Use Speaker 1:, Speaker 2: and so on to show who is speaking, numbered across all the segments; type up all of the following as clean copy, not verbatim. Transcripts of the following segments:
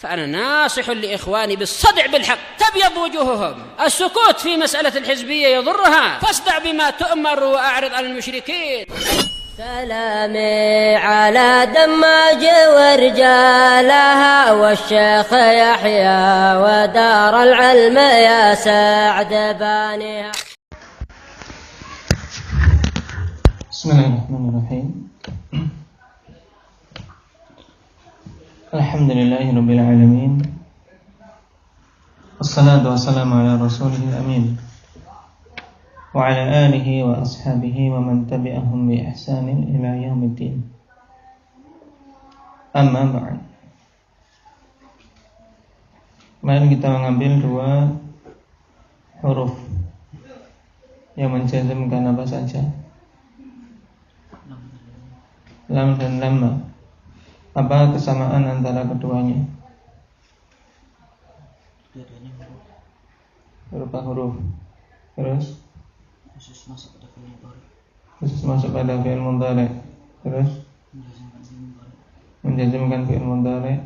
Speaker 1: فأنا ناصح لإخواني بالصدع بالحق تبيض وجوههم. السكوت في مسألة الحزبية يضرها، فاصدع بما تؤمر وأعرض عن المشركين.
Speaker 2: سلامي على دماج ورجالها والشيخ يحيى ودار العلم يا سعد بانيها.
Speaker 3: Bismillahirrahmanirrahim. Alhamdulillahirabbil alamin. Wassalatu wassalamu ala rasulil amin. Wa ala alihi wa ashabihi wa man tabi'ahum bi ihsanin ila yaumiddin. Amma ba'd. Kemarin kita mengambil dua huruf yang menjazmkan apa saja? Lam dan lamma. Apa kesamaan antara keduanya? Berupa huruf. Terus khusus masuk pada fi'il mudhari'. Terus menjazmkan fi'il mudhari'.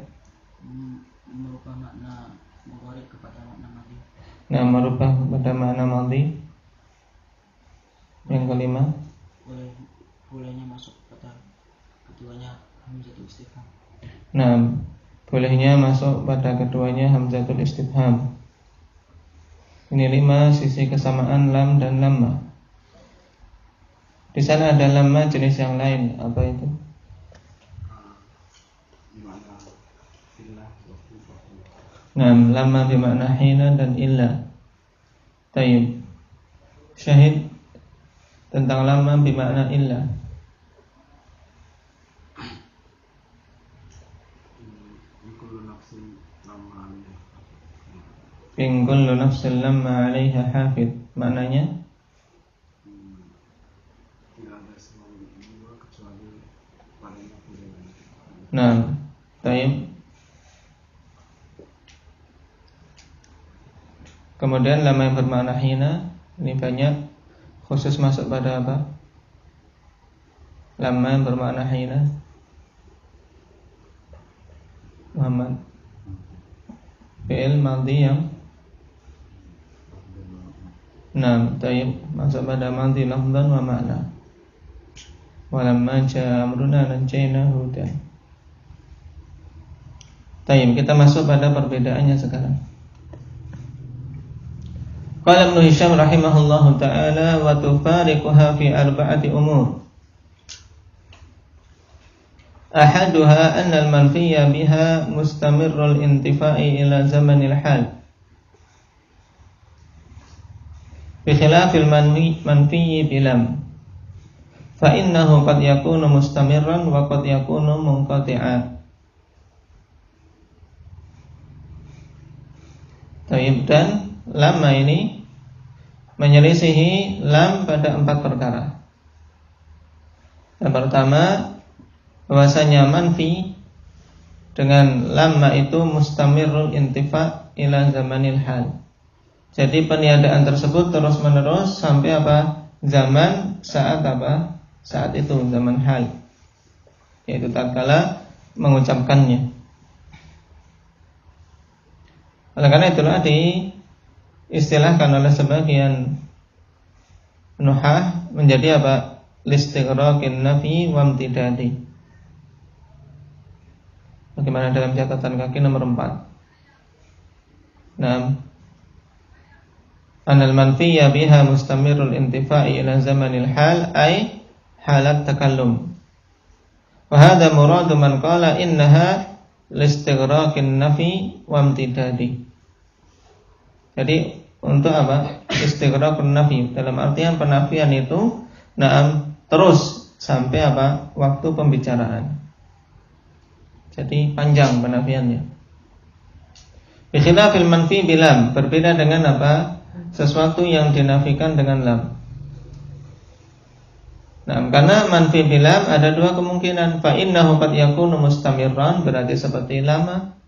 Speaker 4: Merubah makna mudhari' kepada makna madhi.
Speaker 3: Nah, merubah pada makna madhi. Yang kelima,
Speaker 4: bolehnya masuk pada keduanya hamzatul istifham.
Speaker 3: nah, bolehnya masuk pada keduanya hamzatul istifham. Ini 5 sisi kesamaan lam dan lamma. Di sana ada lamma jenis yang lain. Apa itu? Nah, lamma bermakna hina dan illa. Tayyib. Syahid tentang lamma bermakna illa. In kullu nafsin lamma 'alaiha hafid. Maknanya nah, tayyib. Kemudian lamma yang bermakna hina, ini banyak khusus masuk pada apa? Lamma yang bermakna hina. Muhammad. Fi'il madhi yang nah, tayyib, masuk pada madhi lafzan wa ma'na. Walamma ja'a amruna najjayna hudan. Tayyib, kita masuk pada perbedaannya sekarang. Qala Ibnu Hisham rahimahullahu ta'ala wa tufariquha fi arba'ati umur. Ahaduha anna al-manfiyya biha mustamirrul intifa'i ila zamanil hal. Bikhilafil manfiyyi bilam, fa innahu qad yakunu mustamirran wa qad yakunu munqati'a. Tayyib, dan lamma ini menyelisihi lam pada 4 perkara. Yang pertama, bahwasanya manfi dengan lamma itu mustamirrul intifa' ila zamanil hal. Jadi peniadaan tersebut terus menerus sampai apa? Zaman saat apa? Saat itu zaman hal, yaitu tatkala mengucapkannya. Oleh karena itulah diistilahkan oleh sebagian nuhah menjadi apa? Listighraqin nafi wa imtidadi. Bagaimana dalam catatan kaki nomor 4. Nah, anal manfiyya biha mustamirul intifa'i ila zamanil hal ay halat takallum. Wa hadha muradu man qala innaha listighraqin nafi wa imtidadi. Jadi untuk apa? Istighraqun nafi dalam artian penafian itu na'am terus sampai apa? Waktu pembicaraan. Jadi panjang penafiannya. Bikhilafil manfi bilam, berbeda dengan apa? Sesuatu yang dinafikan dengan lam. Nah, karena manfi bilam ada 2 kemungkinan. Fa innahu qad yakunu mustamirran, berarti seperti lama.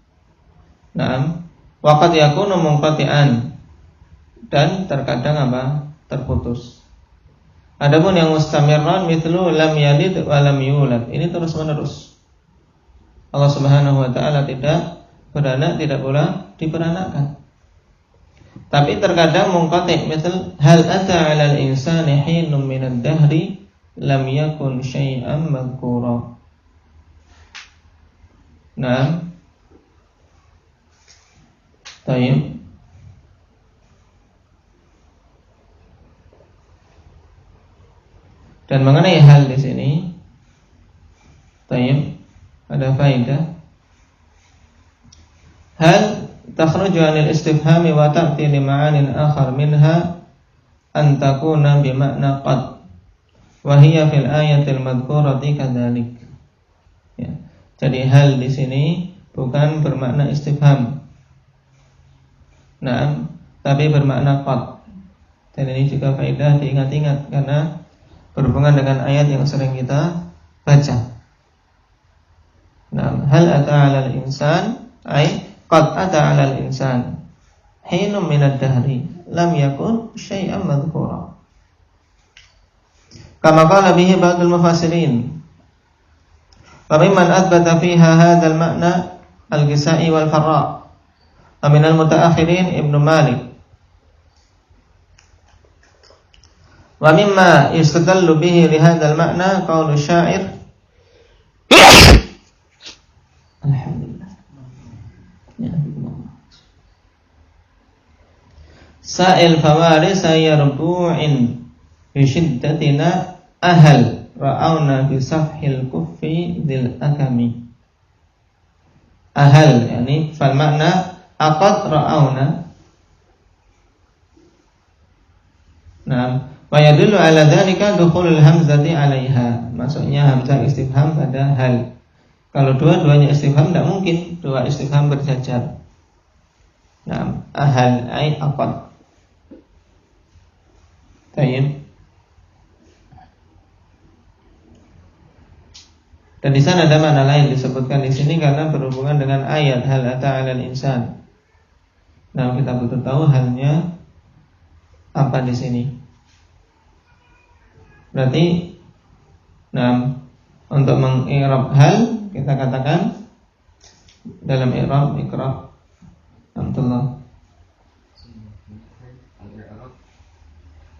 Speaker 3: Naam, wa qad yakunu munqati'an, dan terkadang apa? Terputus. Adapun yang mustamirran mithlu lam yalid wa lam yulad, ini terus menerus. Allah Subhanahu wa taala tidak beranak tidak pula diperanakkan. Tapi terkadang munqati', misal hal ata 'alal insani hinun minad dahri lam yakun syai'an madhkura. Nah, baik. Dan mengenai hal di sini, baik, ada faedah. Hal takhruju 'anil istifhami wa ta'ti li ma'anin akhar minha an takuna bi ma'na qad wa hiya fil ayatil madhkurati kadzalik. Ya. Jadi hal di sini bukan bermakna istifham. Nah, tapi bermakna qad. Dan ini juga faedah diingat-ingat karena berhubungan dengan ayat yang sering kita baca. Nah, hal ata 'alal insan ay qad ata 'alal insan hinum minad dahri lam yakun syai'an madhkura. Kama qala bihi ba'dul mufassirin. Wa mimman athbata fiha hadzal ma'na al-Kisai wal Farra. Wa minal mutaakhirin Ibnu Malik. Wa mimma yastadallu bihi li hadzal ma'na qaulu syair. Alhamdulillah. Ya Allah. Sa'il fawaris yarbu'in bi shiddatina ahal ra'awna bi safhil kuffi dzil akami. Ahal yani fal makna aqad ra'awna. Nah, wa yadullu ala dzalika dukhulul hamzati 'alaiha. Maksudnya hamzah istifham pada hal. Kalau dua-duanya istifham tidak mungkin dua istifham berjajar. Nah, ahal ay aqad. Baik. Dan di sana ada makna lain disebutkan di sini karena berhubungan dengan ayat hal ata 'alal insan. Nah, kita butuh tahu halnya apa di sini. Berarti, nah, untuk mengi'rab hal kita katakan dalam i'rab iqra. Alhamdulillah.
Speaker 5: Al-i'rab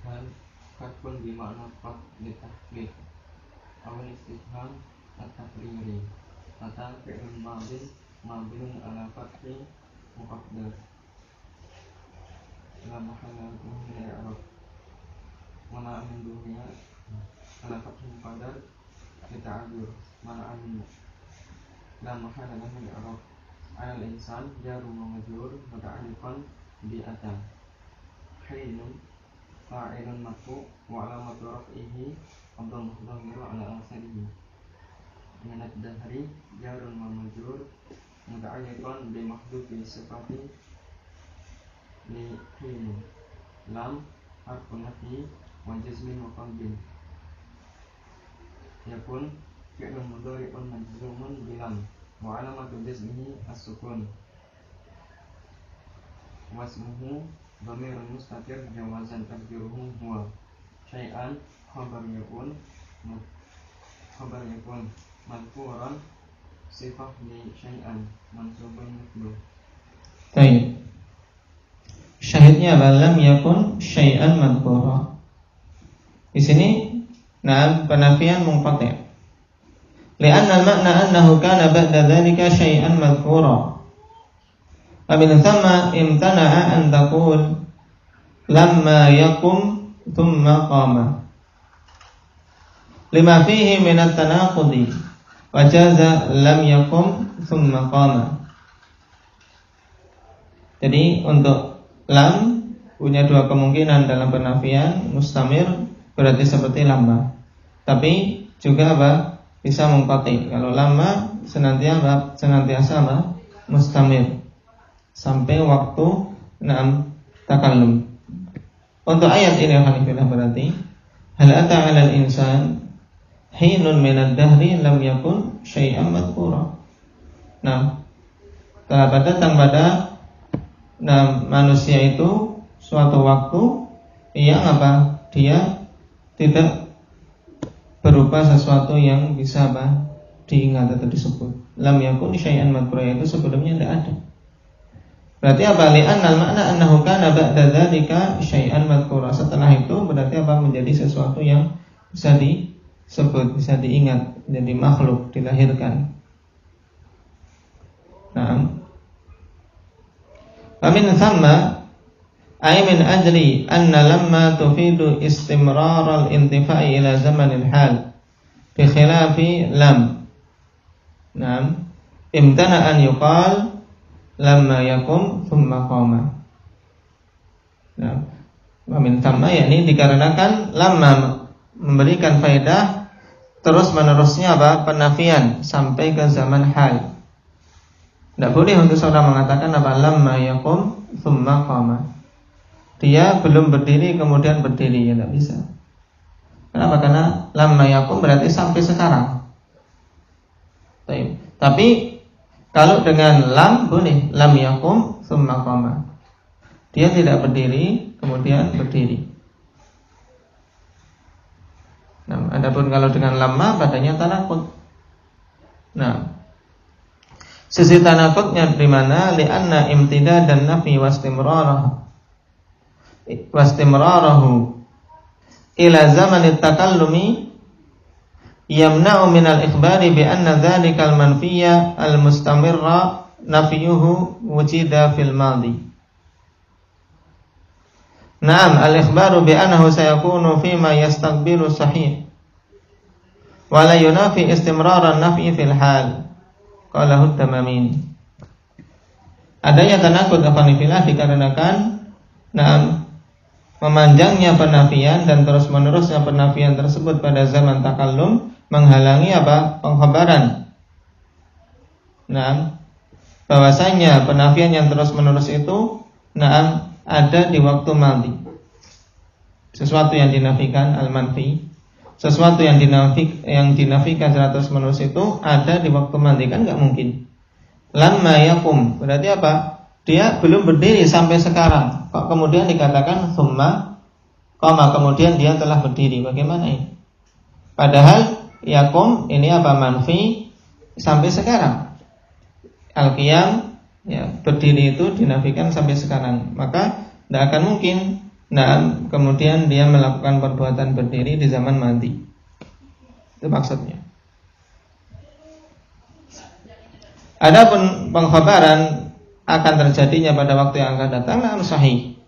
Speaker 5: hal katbun bimakna qad litahqiq awal istifham at-taqriri atau fi'il madhi mabniun ala fathi muqaddar la mahalla lahu min i'rab mana min dunya ala fathi muqaddar lita'adur mana min la mahalla lahu min i'rab al insan jarum wa majrur muta'alliqan bi ata hinun fa'ilun marfu wa alamatu raf'ihi dhamma dhamiru ala akhirih min ad-dahri jarun wa majrur muta'alliqan bi mahdhufi sifati li hin lam harfun nafi wa jazmin wa qalbin yakun fi'lun mudhari'un majzumun bi lam wa alamatu jazmihi as-sukun wasmuhu dhamirun mustatir jawazan taqdiruhu huwa syai'an khabar yakun madhkuran sifah li syai'an mansubun mithlu.
Speaker 3: Baik. Syahidnya lam yakun syai'an madhkura. Di sini nah penafian munqati'. Li'anna al-ma'na annahu kana ba'da dzalika syai'an madhkura. Wa min thamma imtana'a an taqul lamma yaqum thumma qama. Lima fihi min at-tanaqudi wa jaza lam yaqum thumma qama. Jadi untuk lam punya dua kemungkinan dalam penafian mustamir berarti seperti lama. Tapi juga apa? Bisa munqati. Kalau lama senantiasa apa? Mustamir sampai waktu takallum. Untuk ayat ini alhamdulillah berarti hal ata 'alal insan hinun minad dahri lam yakun syai'an madhkura. Nah, telah datang pada manusia itu suatu waktu yang apa? Dia tidak berupa sesuatu yang bisa apa? Diingat atau disebut. Lam yakun syai'an madhkura itu sebelumnya tidak ada. Berarti apa? Li'annal makna annahu kana ba'da dzalika syai'an madhkura. Setelah itu berarti apa? Menjadi sesuatu yang bisa disebut, bisa diingat, jadi makhluk, dilahirkan. Nah, min thamma ay min ajli anna lamma tufidu istimrar al-intifa'i ila zamanil hal bi khilafi lam. Nah, imtana an yuqal lamma yakum thumma qama. Nah, wa min thamma yakni dikarenakan lamma memberikan faedah terus menerusnya apa? Penafian sampai ke zaman hal. Tidak boleh untuk seorang mengatakan apa? Lamma yakum thumma qama. Dia belum berdiri kemudian berdiri, ya tidak bisa. Kenapa? Karena lamma yakum berarti sampai sekarang. Tapi kalau dengan lam boleh, lam yakum thumma qama. Dia tidak berdiri kemudian berdiri. Nah, adapun kalau dengan lamma padanya tanaqud. Nah, sisi tanaqudnya di mana? Li'anna imtidad dan nafi wastimrarahu ila zaman at-takallumi yamna'u min al-ikhbari bi anna dhalikal manfiyya al-mustamirra nafiyuhu wujida fil madi. Naam, al-ikhbaru bi annahu sayakunu fima yastaqbilu sahih wa la yunafi istimraran nafi fil hal. Qalahu Tamamin. Adanya tanaqud afanifillah dikarenakan memanjangnya penafian dan terus-menerusnya penafian tersebut pada zaman takallum menghalangi apa? Pengkhabaran. Bahwasanya penafian yang terus-menerus itu ada di waktu madhi. Sesuatu yang dinafikan al-manfi, sesuatu yang dinafikan terus-menerus itu ada di waktu madhi, kan enggak mungkin. Lamma yakum berarti apa? Dia belum berdiri sampai sekarang. Kok kemudian dikatakan summa qama, kemudian dia telah berdiri. Bagaimana ini? Padahal yakum ini apa? Manfi sampai sekarang. Al-qiyam ya, berdiri itu dinafikan sampai sekarang. Maka tidak akan mungkin kemudian dia melakukan perbuatan berdiri di zaman madhi. Itu maksudnya. Adapun pengkhabaran akan terjadinya pada waktu yang akan datang sahih.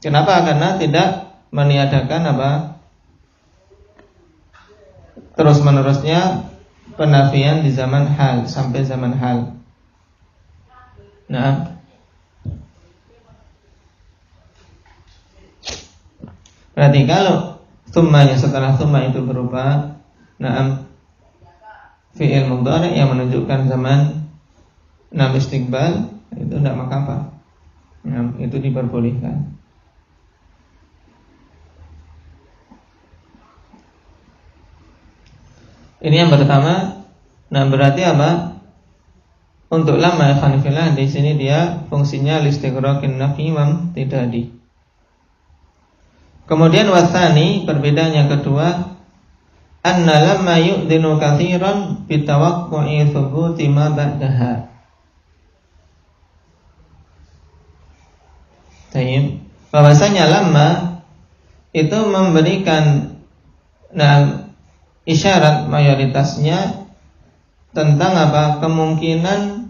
Speaker 3: Kenapa? Karena tidak meniadakan apa? Terus-menerusnya penafian di zaman hal sampai zaman hal. Nah, berarti kalau thummanya setelah thumma itu berupa fi'il mudhari' yang menunjukkan zaman istiqbal, itu tidak maka itu diperbolehkan. Ini yang pertama. Nah, berarti apa? Untuk lamma ikhwanifillah di sini dia fungsinya listighraqin nafi wa tidadi. Kemudian wasani, perbedaan yang kedua, anna lamma yu'dinu katsiran bitawaqqu'i thubuti ma ba'daha. Bahwasanya lamma itu memberikan isyarat mayoritasnya tentang apa? Kemungkinan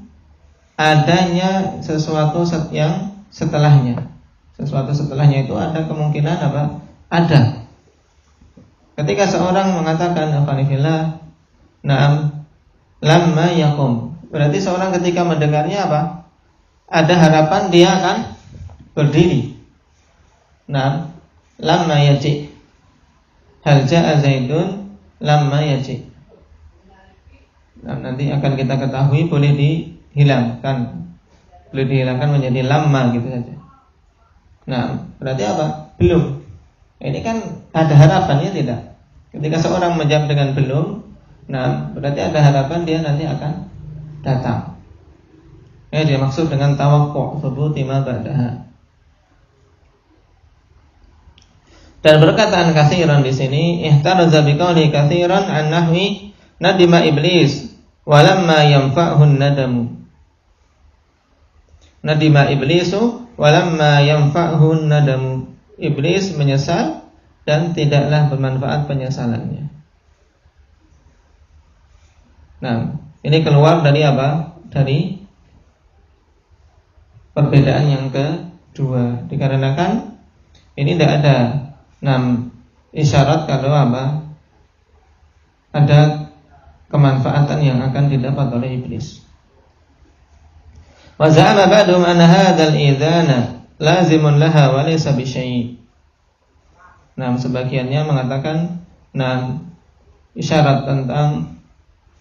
Speaker 3: adanya sesuatu yang setelahnya. Sesuatu setelahnya itu ada kemungkinan apa? Ada. Ketika seorang mengatakan afanifillah, na'am lamma yakum, berarti seorang ketika mendengarnya apa? Ada harapan dia akan berdiri. Na'am lamma yaji. Hal ja'a Zaidun lamma yaji. Nah, nanti akan kita ketahui boleh dihilangkan. Boleh dihilangkan menjadi lamma gitu saja. Nah, berarti apa? Belum. Ini kan ada harapannya tidak? Ketika seorang menjawab dengan belum, nah berarti ada harapan dia nanti akan datang. Ini dia maksud dengan tawaqqu'u thubuti ma ba'daha. Dan perkataan katsiran di sini ihtaraza biqauli katsiran an nahwi nadima iblis walamma yanfa'hu nadamu. nadima iblisu walamma yanfa'hu nadam. Iblis menyesal dan tidaklah bermanfaat penyesalannya. Nah, ini keluar dari apa? Dari perbedaan yang kedua. Dikarenakan ini tidak ada isyarat kalau apa? Ada kemanfaatan yang akan didapat oleh iblis. Wa za'ama ba'dhum anna hadzal idzana lazimun laha wa laysa bi syai'. Nah, sebagiannya mengatakan isyarat tentang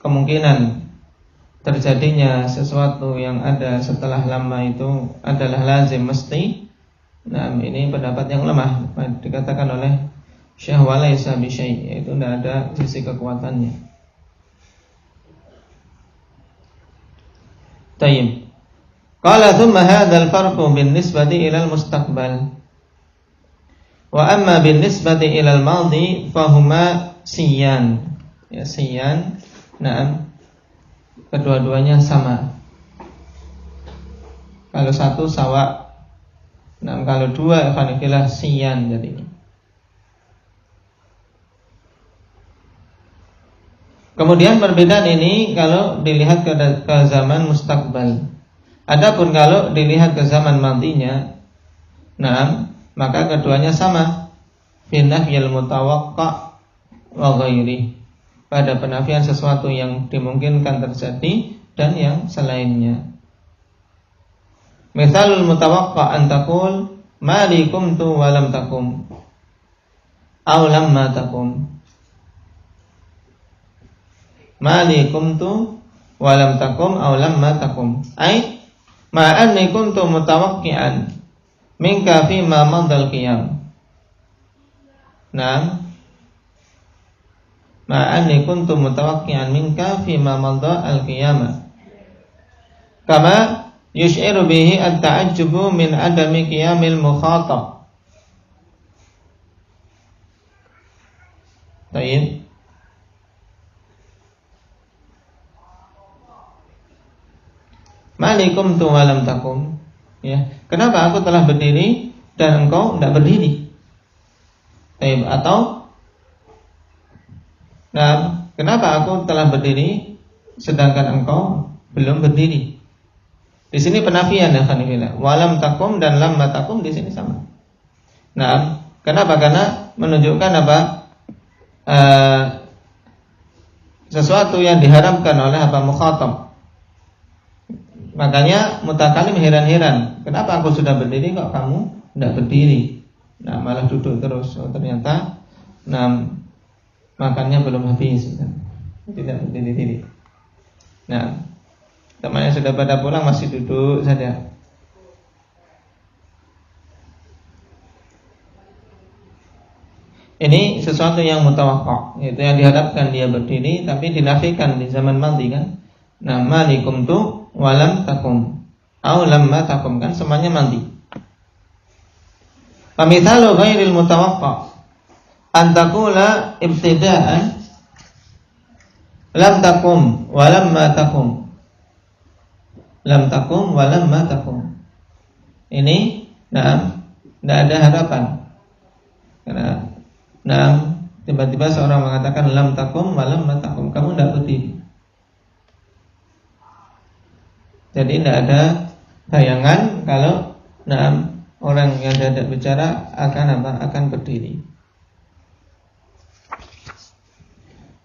Speaker 3: kemungkinan terjadinya sesuatu yang ada setelah lama itu adalah lazim, mesti. Nah, ini pendapat yang lemah, dikatakan oleh Syekh wa laysa bi syai', yaitu tidak ada sisi kekuatannya. Tayyib. Qala thumma hadzal farqu bin nisbati ila al-mustaqbal. Wa amma bin nisbati ila al-madhi fahuma siyan. Ya, siyan. Nah, kedua-duanya sama. Kalau satu sawa. Nah, kalau dua ikhwanillah siyan jadi. Kemudian perbedaan ini kalau dilihat ke zaman mustaqbal. Adapun kalau dilihat ke zaman madinya, maka keduanya sama. Binafyil mutawaqqa wa ghairi. Pada penafian sesuatu yang dimungkinkan terjadi dan yang selainnya. Mithalul mutawaqqa an taqul ma li kumtu wa lam takum aw lamma takum. Ma li kumtu wa lam takum aw lamma takum. Ai ma anni kuntu mutawaqqi'an minka fi ma madal qiyam. Naam. Ma anni kuntu mutawaqqi'an minka fi ma madha al-qiyamah. Kama yush'iru bihi at-ta'ajjubu min adami qiyamil mukhatab. Baik. Malikum tu walam takum. Ya, kenapa aku telah berdiri dan engkau tidak berdiri? Atau kenapa aku telah berdiri sedangkan engkau belum berdiri? Di sini penafian ya khanifillah. Walam takum dan lam takum di sini sama. Nah, kenapa? Karena menunjukkan apa? Sesuatu yang diharamkan oleh apa mukhatab. Makanya mutakalim heran-heran, kenapa aku sudah berdiri kok kamu tidak berdiri? Nah, malah duduk terus. Oh, ternyata makannya belum habis, tidak berdiri. Nah, temannya sudah pada pulang masih duduk saja. Ini sesuatu yang mutawaqqa', yaitu yang diharapkan dia berdiri tapi dinafikan di zaman madhi kan. Nah, malikum tu walam takum au lamma takum kan semuanya madhi. Famithalu ghairil mutawaqqa' an taqula ibtida'an lam takum wa lamma takum. Lam takum wa lamma takum. Ini tidak ada harapan. Karena tiba-tiba seorang mengatakan lam takum wa lamma takum, kamu tidak berdiri. Jadi tidak ada bayangan kalau orang yang tidak bicara akan berdiri.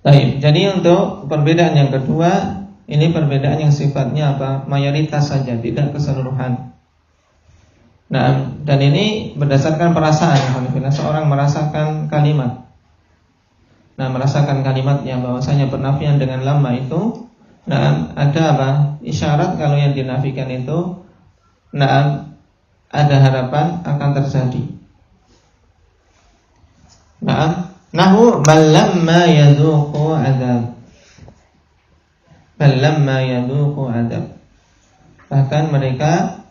Speaker 3: Baik, jadi untuk perbedaan yang kedua, ini perbedaan yang sifatnya apa? Mayoritas saja, tidak keseluruhan. Nah, dan ini berdasarkan perasaan. Bila seorang merasakan kalimat, merasakan kalimatnya bahwasanya penafian dengan lama itu, ada apa? Isyarat kalau yang dinafikan itu, ada harapan akan terjadi. Nahu balamma yadhuqu adab. Balamma yadhuqu adab. Bahkan mereka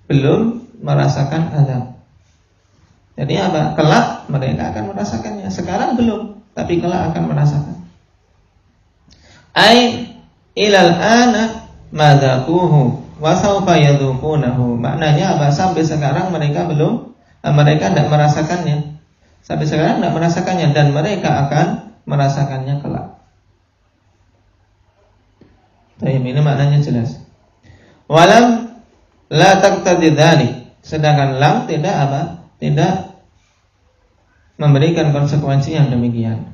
Speaker 3: belum merasakan azab. Jadi apa? Kelak mereka akan merasakannya. Sekarang belum, tapi kelak akan merasakan. Ai ilal ana madzaquhu wa sawfa yadhuqunahu. Maknanya apa? Sampai sekarang mereka tidak merasakannya. Sampai sekarang tidak merasakannya dan mereka akan merasakannya kelak. Ini maknanya jelas. Walam la taqtadi dzalik. Sedangkan lam tidak memberikan konsekuensi yang demikian.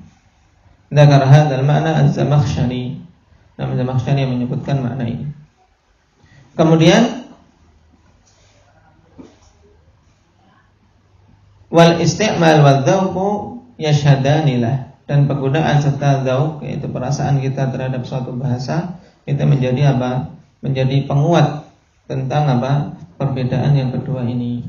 Speaker 3: Dzakar hadzal makna Az-Zamakhsyari. Nama Zamakhsyari yang menyebutkan makna ini. Kemudian wal isti'mal wal dzauqu yashhadanilah, dan penggunaan serta dzauq yaitu perasaan kita terhadap suatu bahasa itu menjadi apa? Menjadi penguat tentang apa? Perbedaan yang kedua ini.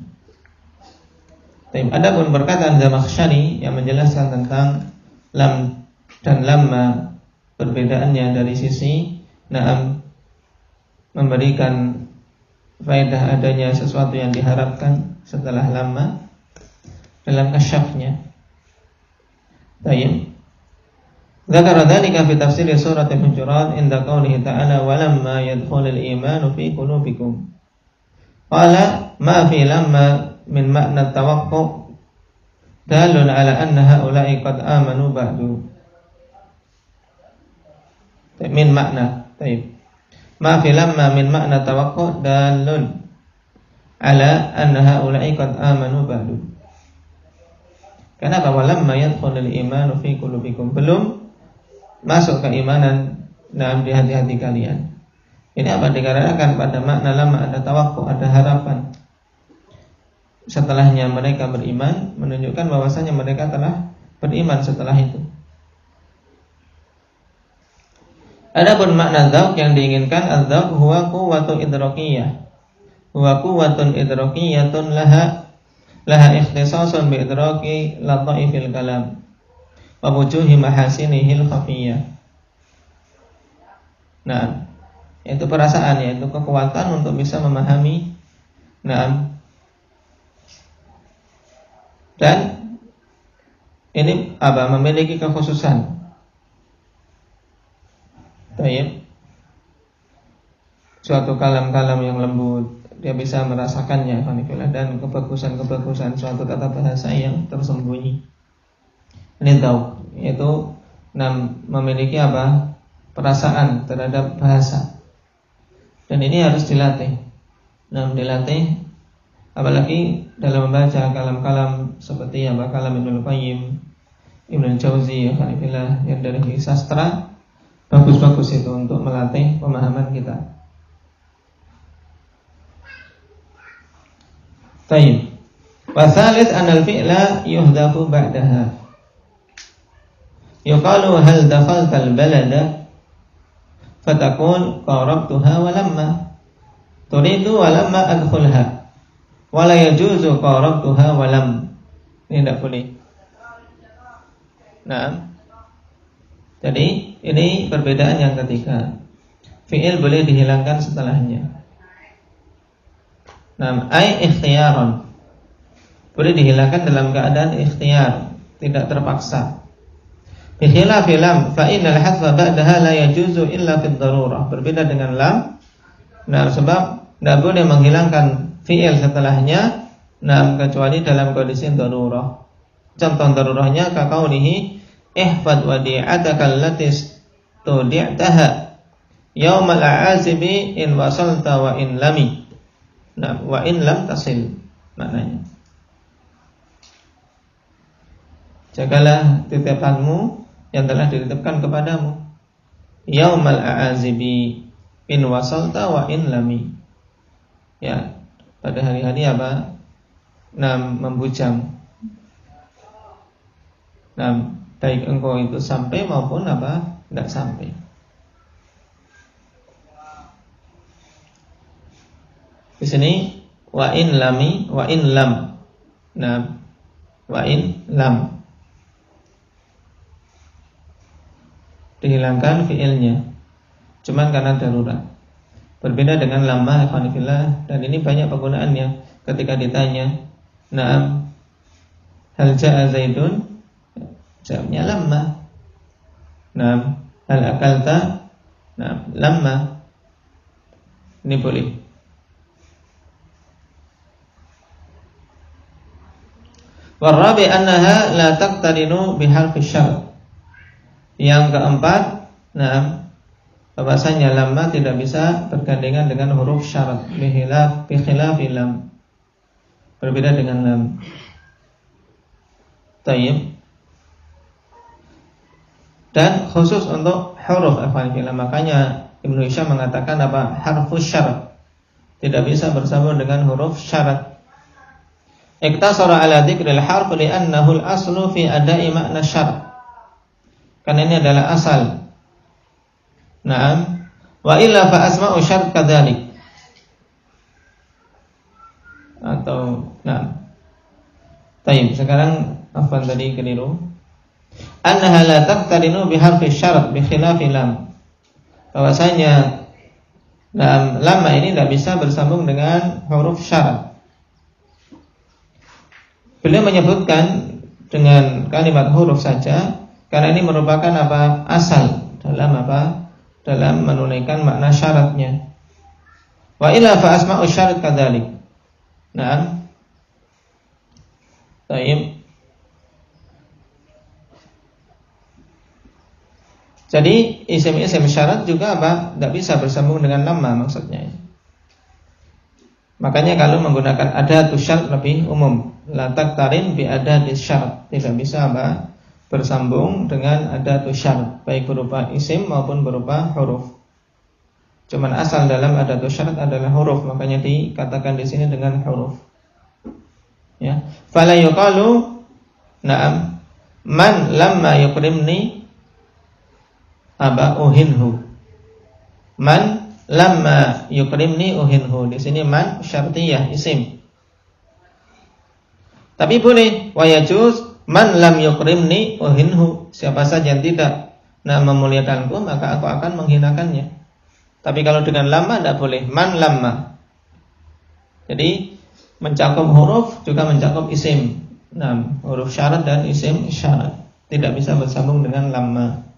Speaker 3: Adapun perkataan Zamakhsyari yang menjelaskan tentang lam dan lamma, perbedaannya dari sisi memberikan faedah adanya sesuatu yang diharapkan setelah lamma dalam kasyafnya. Baik. Dzakara dzalika fi tafsir surat Al-Hujurat inda qoulihi ta'ala wa lamma yadkhulul imanu fi qulubikum. Qala ma fi lamma min makna tawaqqu dalun ala anna haula'i qad amanu ba'du. Min makna. Baik. Ma fi lamma min makna tawaqqu dalun ala anna haula'i qad amanu ba'du. Kenapa walamma yadkhulul imanu fi qulubikum? Belum masuk keimanan dalam di hati-hati kalian. Ini apa dikarenakan pada makna lamma ada tawakkul, ada harapan. Setelahnya mereka beriman, menunjukkan bahwasanya mereka telah beriman setelah itu. Adapun makna dzauq yang diinginkan, adzauq huwa quwwatu idrakiyah. Huwa quwwatun idrakiyatun laha ikhtisasun bi idraki lataifil kalam wa wujuhi mahasinihil khafiyah. Nah, itu perasaan, yaitu kekuatan untuk bisa memahami. Nah, dan ini apa? Memiliki kekhususan. Baik. Suatu kalam-kalam yang lembut, dia bisa merasakannya, dan kebagusan-kebagusan suatu tata bahasa yang tersembunyi. Ini dzauq, yaitu memiliki apa? Perasaan terhadap bahasa. Dan ini harus dilatih. Dilatih apalagi dalam membaca kalam-kalam seperti apa? Kalam Ibnu Qayyim, Ibnu Jauzi, yang dari sastra, bagus-bagus itu untuk melatih pemahaman kita. Tayyib. Wa tsalits anal fi'la yuhdafu ba'daha. Yuqalu hal dakhaltal balada fatakun qarabtuha wa lamma turidu wa lamma adkhulha wa la yajuzu qarabtuha wa lam. Ini tidak boleh. Nah, jadi ini perbedaan yang ketiga. Fi'il boleh dihilangkan setelahnya. Nah, ai ikhtiyaron, boleh dihilangkan dalam keadaan ikhtiar, tidak terpaksa. Bi khilafi lam fa innal hadfa ba'daha la yajuzu illa fid darurah. Berbeda dengan lam. Nah, sebab tidak boleh menghilangkan fi'il setelahnya, kecuali dalam kondisi darurah. Contoh darurahnya kaqaulihi ihfad wadi'ataka allati tudi'taha yaumal a'azibi in wasalta wa in lami. Nah, wa in lam tasil maknanya. Jagalah titipanmu yang telah dititipkan kepadamu yaumal a'azibi in wasalta wa in lami. Ya, pada hari-hari apa? Membujang. Baik engkau itu sampai maupun apa? Tidak sampai. Di sini wa in lami, wa in lam. Wa in lam. Dihilangkan fiilnya, cuman karena darurat. Berbeda dengan lamma, ikhwanifillah, dan ini banyak penggunaannya. Ketika ditanya, na'am, hal ja'a Zaidun, jawabnya lamma. Na'am, hal akalta, na'am, lamma. Ini boleh. Warabi annaha la taqtarinu biharfi syarat. Yang keempat, bahwasanya lamma tidak bisa bergandengan dengan huruf syarat, bikhilafi lam. Berbeda dengan lam. Tayyib. Dan khusus untuk huruf af'al, makanya Ibnu Hisham mengatakan harfus syarat. Tidak bisa bersambung dengan huruf syarat. Iktasara ala dzikril harf li'annahu al-aslu fi ada'i makna syarat. Karena ini adalah asal. Naam. Wa illa fa asma'u syarat kadzalik. Atau Tayyib, sekarang afwan tadi keliru. Annaha la taqtarinu bi harfi syarat bi khilafi lam. Bahwasanya lamma ini tidak bisa bersambung dengan huruf syarat. Beliau menyebutkan dengan kalimat huruf saja karena ini merupakan asal dalam menunaikan makna syaratnya. Wa illa fa asma'u syarat kadzalik. Naam. Baik. Jadi isim-isim syarat juga tidak bisa bersambung dengan lamma maksudnya. Makanya kalau menggunakan adatus syarat lebih umum. La taqtarin bi adatis syarat, tidak bisa bersambung dengan adatus syarat, baik berupa isim maupun berupa huruf. Cuman asal dalam adatus syarat adalah huruf, makanya dikatakan di sini dengan huruf. Ya, fala yuqalu man lamma yukrimni uhinhu. Man lamma yukrimni uhinhu. Di sini man syartiyah isim. Tapi boleh wa yajuz man lam yukrimni uhinhu. Siapa saja yang tidak memuliakanku, maka aku akan menghinakannya. Tapi kalau dengan lamma tidak boleh. Man lamma. Jadi mencakup huruf juga mencakup isim. Huruf syarat dan isim syarat. Tidak bisa bersambung dengan lamma.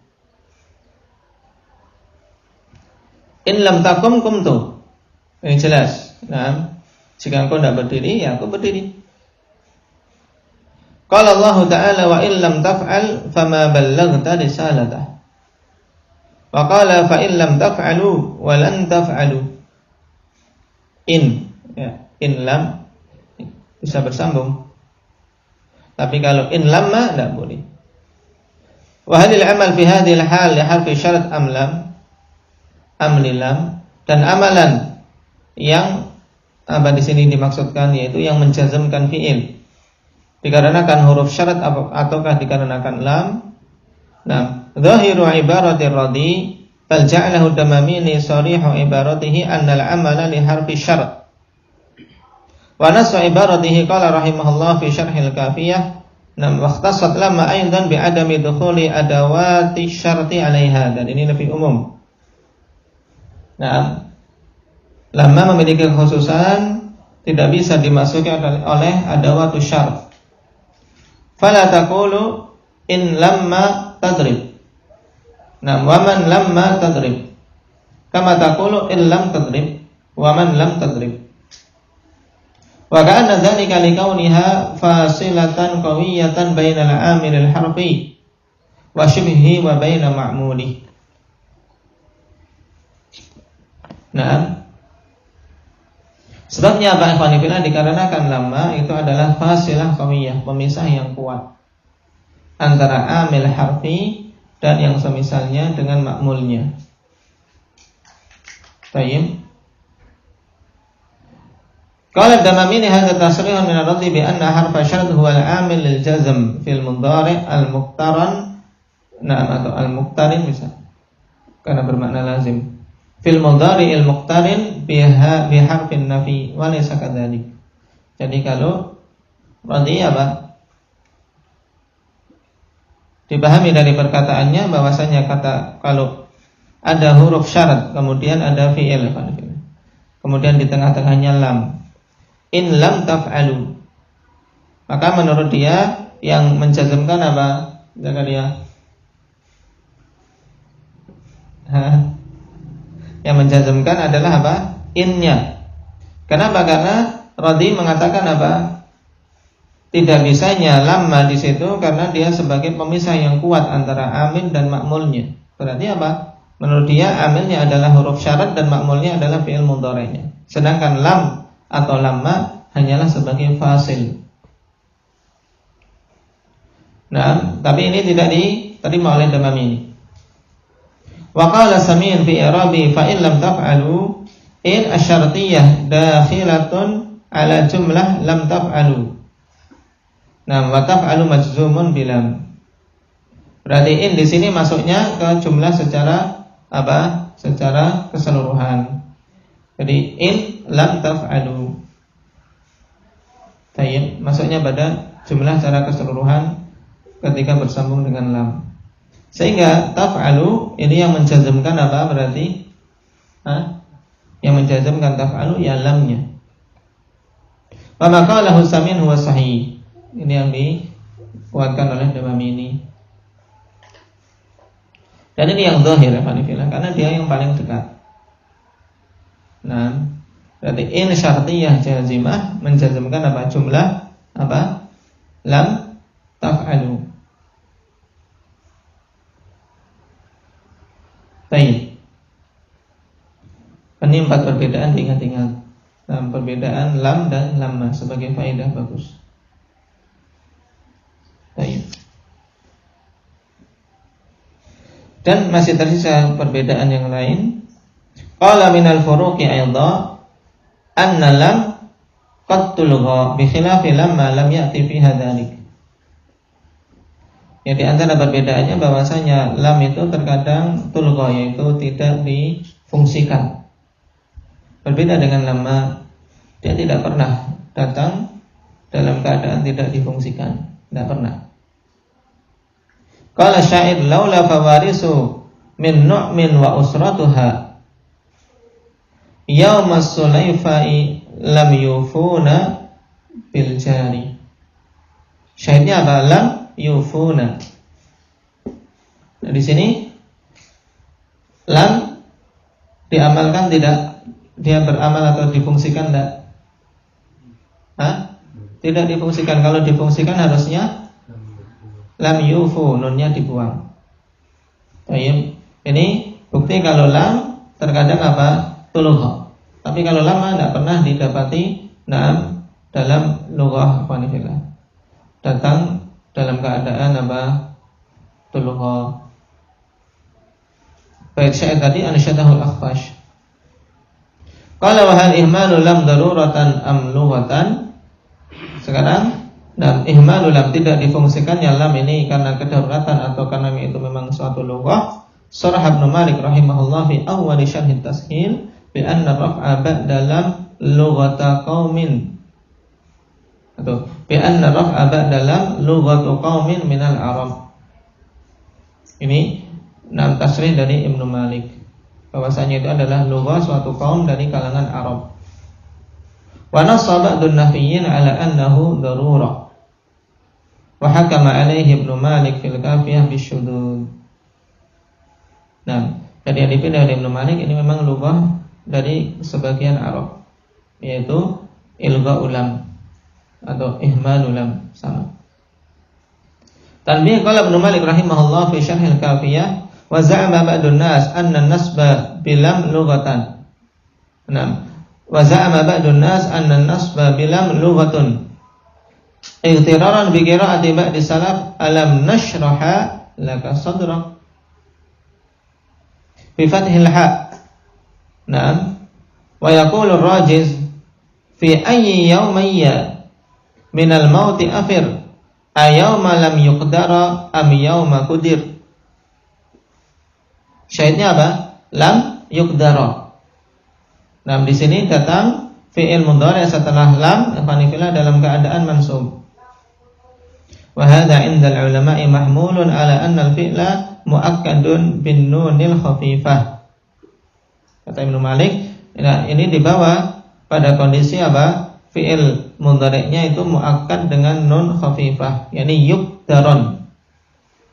Speaker 3: In lam takum kumtu. Ini jelas. Jika engkau tidak berdiri, ya aku berdiri. Qala Allah Ta'ala wa illam taf'al fama ballaghta risalatah. Wa qala fa illam taf'alu wa lan taf'alu. In lam bisa bersambung. Tapi kalau in lamma tidak boleh. Wa halil amal fi hadhil hal li harfi syarat am lam? Am lilam. Dan amalan yang di sini dimaksudkan yaitu yang menjazmkan fi'il dikarenakan huruf syarat ataukah dikarenakan lam. Zahiru ibaratir radhi bal ja'alahu damamini sarihu ibaratihi annal amala li harfi syarat. Wa nasu ibaratihi qala rahimahullah fi syarhil kafiyah wa ikhtassat lamma aidan bi adami dukhuli adawati syarti 'alaiha. Dan ini lebih umum. Lamma memiliki kekhususan tidak bisa dimasuki oleh adawatus syarat. Fala taqulu in lamma tadrib. Wa man lamma tadrib. Kama taqulu in lam tadrib wa man lam tadrib. Wa kana dzalika likauniha fasilatan qawiyatan bainal amilil harfi wa shibhi wa baina ma'muli. Sebabnya apa ikhwan fillah? Dikarenakan lamma itu adalah fasilah qawiyah, pemisah yang kuat antara amil harfi dan yang semisalnya dengan makmulnya. Tayyib. Qala Damamini hadza tasrihun min ar-radhi bi anna harfa syarat huwa al-amil lil jazm fil mudhari' al-muqtaran atau al-muqtarin bisa karena bermakna lazim. Fil mudhari' al-muqtarin bi harfin nafi wa laysa kadzalik. Jadi kalau radhi dipahami dari perkataannya bahwasanya kalau ada huruf syarat kemudian ada fi'il kemudian di tengah-tengahnya lam. In lam taf'alu. Maka menurut dia yang menjazmkan apa? Zakaria. Yang menjazmkan adalah apa? Innya. Kenapa? Karena radhi mengatakan apa? tidak bisanya lamma di situ karena dia sebagai pemisah yang kuat antara amil dan makmulnya. Berarti apa? Menurut dia amilnya adalah huruf syarat dan makmulnya adalah fi'il mudhari'nya. Sedangkan lam atau lamma hanyalah sebagai fasil. Nah, tapi ini tidak diterima oleh Damamini. Wa qala Samin fi i'rabi fa in lam taf'alu in asyartiyah dakhilatun ala jumlah lam taf'alu. Nah, wa taf'alu majzumun bilam. Berarti in di sini masuknya ke jumlah secara apa? Secara keseluruhan. Jadi in lam taf'alu. Tayyib, masuknya pada jumlah secara keseluruhan ketika bersambung dengan lam. Sehingga taf'alu ini yang menjazmkan apa berarti? Yang menjazmkan taf'alu ya lamnya. Wa maqalahu Samin huwa sahih. Ini yang dikuatkan oleh Damamini. Dan ini yang zahir karena dia yang paling dekat. Nah, berarti in syartiyah jazimah menjazmkan apa? Jumlah apa? Lam taf'alu. Baik. Ini 4 perbedaan diingat-ingat. Nah, perbedaan lam dan lamma sebagai faedah bagus. Baik. Dan masih tersisa perbedaan yang lain. Qala minal furuqi aidha anna lam qad tulgha bi khilafi lamma lam ya'ti fiha dzalik. Ya, di antara perbedaannya bahwasanya lam itu terkadang tulgha, yaitu tidak difungsikan. Berbeda dengan lamma, dia tidak pernah datang dalam keadaan tidak difungsikan, tidak pernah. Qala syair laula fawarisu min nu'min wa usratuha yaumas sulaifai lam yufuna bil jari. Syairnya apa? Lam yufuna. Nah, di sini lam diamalkan tidak? Dia beramal atau difungsikan tidak? Tidak difungsikan. Kalau difungsikan harusnya lam yufu, nunnya dibuang. Baik. Ini bukti kalau lam terkadang apa? Tulugha. Tapi kalau lam tidak pernah didapati dalam lughah qanifillah. Datang dalam keadaan apa? Tulugha. Baik, syair tadi ansyadahul akhfash. Qala wa hal ihmalu lam daruratan am lughatan. Sekarang ihmalu lam tidak difungsikannya lam ini karena kedaruratan atau karena itu memang suatu lughah. Surah Ibnu Malik rahimahullah fi awwal syarh at-tashil bi anna raf'a ba'da lam lughata qaumin. Atau bi anna raf'a ba'da lam lughatu qaumin minal arab. Ini tasrih dari Ibnu Malik. Bahwasanya itu adalah lughah suatu kaum dari kalangan Arab. Wa nasaba ba'dun nahiyyin ala annahu darurah. Wa hakama alaihi Ibnu Malik fil kafiyah bisyudud. Nah, jadi yang dipilih oleh Ibnu Malik ini memang lughah dari sebagian Arab, yaitu ilgha ulam atau ihmal ulam, sama. Tanbih qala Ibnu Malik rahimahullah fi syarh al-kafiyah wa za'ama ba'dun nas anna an-nasba bilam lughatan. Naam. Wa za'ama ba'dun nas anna an-nasba bilam lughatun. Iqtiraran bi qira'ati ba'di salaf alam nashraha laka sadrak. Bi fathil ha. Naam. Wa yaqulu ar-rajiz fi ayyi yawmayya min al-mauti afir ayawma lam yuqdara am yawma qudir. Syahidnya apa? Lam yuqdara. Nah, di sini datang fi'il mudhari' setelah lam fanifila dalam keadaan mansub. Wa hadha 'inda al-ulama'i mahmulun ala anna al-fi'la muakkadun bin nunil khafifah. Kata Ibnu Malik, nah, ini dibawa pada kondisi apa? Fi'il mudhari'nya itu muakkad dengan nun khafifah, yakni yuqdaron.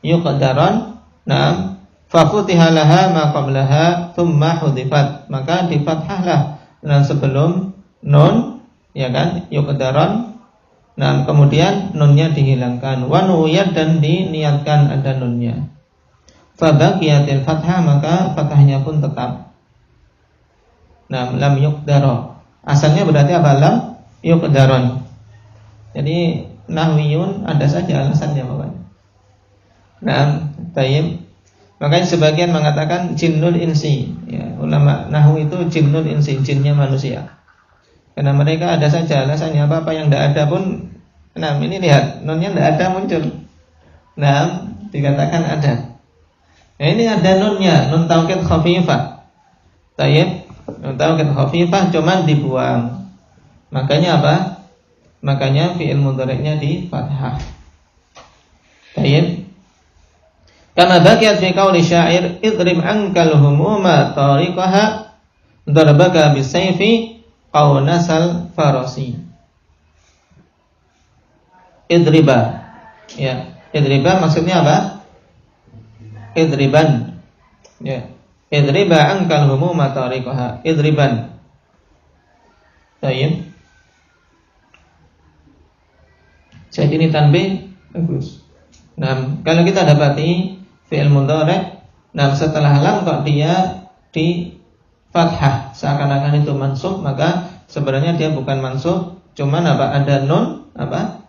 Speaker 3: Yuqdaron, nah, fa futiha laha ma qablaha thumma hudifat, maka difathahlah dan sebelum nun, ya kan, yuqdaron, Nah, kemudian nunnya dihilangkan. Wa nuwiyat, dan diniatkan ada nunnya. Fa baqiyatil fathah, maka fathahnya pun tetap. Nah, lam yuqdaro. Asalnya berarti apa? Lam yuqdaron. Jadi nahwiyun ada saja alasannya pokoknya. Nah, tayyib. Makanya sebagian mengatakan jinnul insi. Ya, ulama nahwu itu jinnul insi, jinnya manusia. Karena mereka ada saja alasannya, apa yang tidak ada pun. Nah, ini lihat, nunnya tidak ada muncul. Nah, dikatakan ada. Nah, ini ada nunnya, nun taukid khafifah. Tayyib, nun taukid khafifah cuman dibuang. Makanya apa? Makanya fi'il mudhari'nya di fathah. Tayyib. Kama baqiyat fi qauli syair idrib ankal humuma tariqaha darbaka bisayfi aw nasal farasi. Idriba. Ya, idriba maksudnya apa? Idriban. Ya. Idriba ankal humuma tariqaha. Idriban. Baik. Jadi ini tanbih bagus. Nah, kalau kita dapati fi'il mudhari', nah setelah lam kok dia di fathah, seakan-akan itu mansub, maka sebenarnya dia bukan mansub, cuman apa? Ada nun, apa?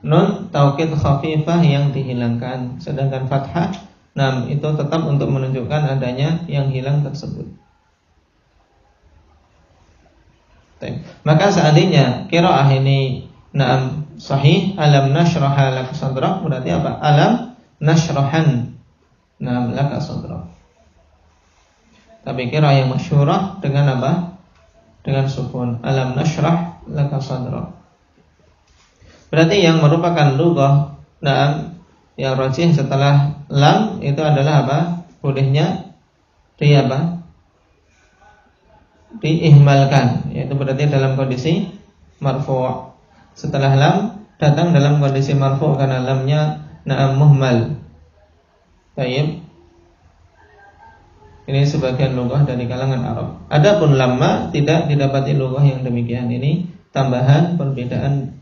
Speaker 3: Nun taukid khafifah yang dihilangkan. Sedangkan fathah, nah itu tetap untuk menunjukkan adanya yang hilang tersebut. Maka seandainya qiraah ini na'am sahih, alam nashrah laka sadrak, berarti apa? Alam nashrahan na'am laka sadrak. Tapi qiraah yang masyhurah dengan apa? Dengan sukun, alam nashrah laka sadrak. Berarti yang merupakan lughah na'am yang rajih setelah lam itu adalah apa? Bolehnya di apa? Diihmalkan, yaitu berarti dalam kondisi marfu'. Setelah lam datang dalam kondisi marfu' karena lamnya na'am muhmal. Baik. Ini sebagian lughah dari kalangan Arab. Adapun lamma tidak didapati lughah yang demikian. Ini tambahan perbedaan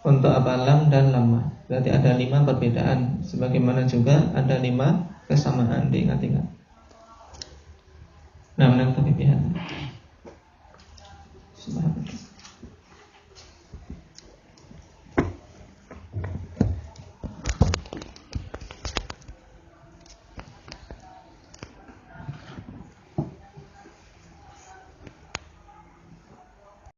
Speaker 3: untuk apa? Lam dan lamma. Berarti ada 5 perbedaan, sebagaimana juga ada 5 kesamaan. Diingat-ingat. Nah, menang kepipihan.